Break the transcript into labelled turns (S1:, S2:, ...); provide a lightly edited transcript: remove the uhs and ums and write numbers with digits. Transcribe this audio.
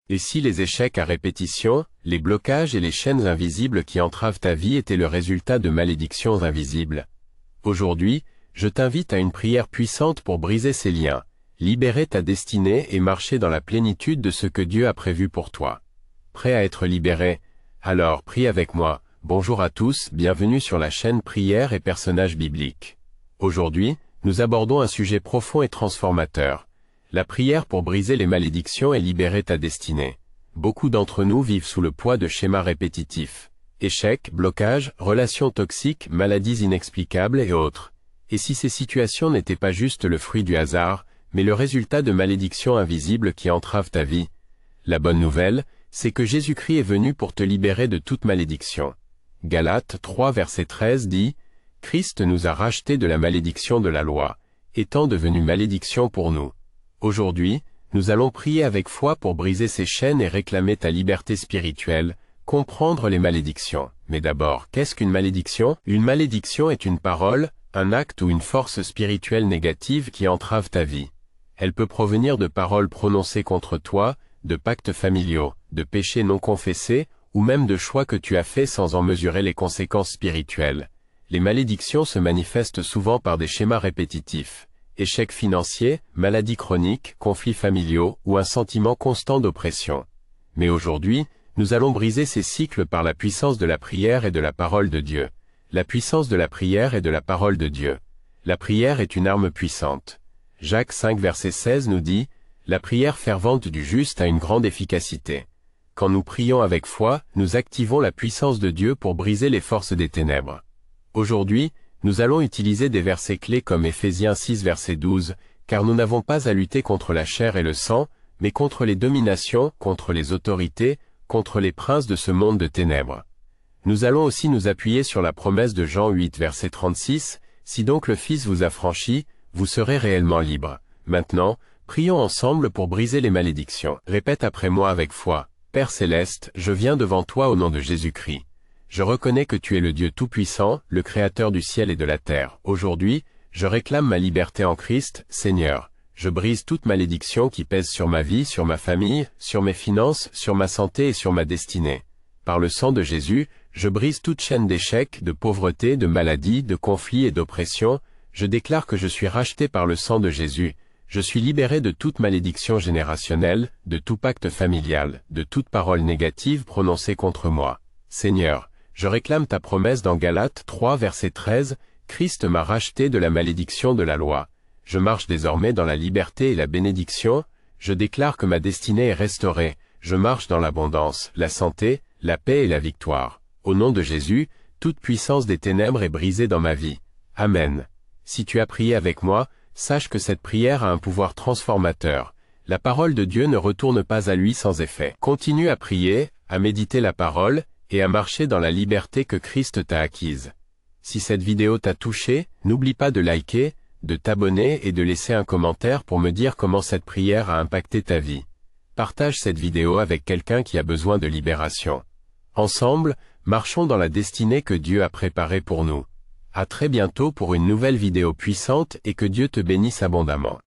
S1: Et si les échecs à répétition, les blocages et les chaînes invisibles qui entravent ta vie étaient le résultat de malédictions invisibles? Aujourd'hui, je t'invite à une prière puissante pour briser ces liens, libérer ta destinée et marcher dans la plénitude de ce que Dieu a prévu pour toi. Prêt à être libéré? Alors prie avec moi. Bonjour à tous, bienvenue sur la chaîne Prières et personnages bibliques. Aujourd'hui, nous abordons un sujet profond et transformateur. La prière pour briser les malédictions et libérer ta destinée. Beaucoup d'entre nous vivent sous le poids de schémas répétitifs. Échecs, blocages, relations toxiques, maladies inexplicables et autres. Et si ces situations n'étaient pas juste le fruit du hasard, mais le résultat de malédictions invisibles qui entravent ta vie? La bonne nouvelle, c'est que Jésus-Christ est venu pour te libérer de toute malédiction. Galates 3 verset 13 dit « Christ nous a rachetés de la malédiction de la loi, étant devenu malédiction pour nous. » Aujourd'hui, nous allons prier avec foi pour briser ces chaînes et réclamer ta liberté spirituelle, comprendre les malédictions. Mais d'abord, qu'est-ce qu'une malédiction? Une malédiction est une parole, un acte ou une force spirituelle négative qui entrave ta vie. Elle peut provenir de paroles prononcées contre toi, de pactes familiaux, de péchés non confessés, ou même de choix que tu as faits sans en mesurer les conséquences spirituelles. Les malédictions se manifestent souvent par des schémas répétitifs. Échecs financiers, maladies chroniques, conflits familiaux ou un sentiment constant d'oppression. Mais aujourd'hui, nous allons briser ces cycles par la puissance de la prière et de la parole de Dieu. La puissance de la prière et de la parole de Dieu. La prière est une arme puissante. Jacques 5 verset 16 nous dit « La prière fervente du juste a une grande efficacité. » Quand nous prions avec foi, nous activons la puissance de Dieu pour briser les forces des ténèbres. Aujourd'hui, nous allons utiliser des versets clés comme Éphésiens 6 verset 12, car nous n'avons pas à lutter contre la chair et le sang, mais contre les dominations, contre les autorités, contre les princes de ce monde de ténèbres. Nous allons aussi nous appuyer sur la promesse de Jean 8 verset 36, « Si donc le Fils vous a franchi, vous serez réellement libres. » Maintenant, prions ensemble pour briser les malédictions. Répète après moi avec foi. Père céleste, je viens devant toi au nom de Jésus-Christ. Je reconnais que tu es le Dieu Tout-Puissant, le Créateur du ciel et de la terre. Aujourd'hui, je réclame ma liberté en Christ, Seigneur. Je brise toute malédiction qui pèse sur ma vie, sur ma famille, sur mes finances, sur ma santé et sur ma destinée. Par le sang de Jésus, je brise toute chaîne d'échecs, de pauvreté, de maladie, de conflits et d'oppression. Je déclare que je suis racheté par le sang de Jésus. Je suis libéré de toute malédiction générationnelle, de tout pacte familial, de toute parole négative prononcée contre moi. Seigneur, je réclame ta promesse dans Galates 3 verset 13, « Christ m'a racheté de la malédiction de la loi. Je marche désormais dans la liberté et la bénédiction. Je déclare que ma destinée est restaurée. Je marche dans l'abondance, la santé, la paix et la victoire. Au nom de Jésus, toute puissance des ténèbres est brisée dans ma vie. Amen. » Si tu as prié avec moi, sache que cette prière a un pouvoir transformateur. La parole de Dieu ne retourne pas à lui sans effet. Continue à prier, à méditer la parole, et à marcher dans la liberté que Christ t'a acquise. Si cette vidéo t'a touché, n'oublie pas de liker, de t'abonner et de laisser un commentaire pour me dire comment cette prière a impacté ta vie. Partage cette vidéo avec quelqu'un qui a besoin de libération. Ensemble, marchons dans la destinée que Dieu a préparée pour nous. À très bientôt pour une nouvelle vidéo puissante et que Dieu te bénisse abondamment.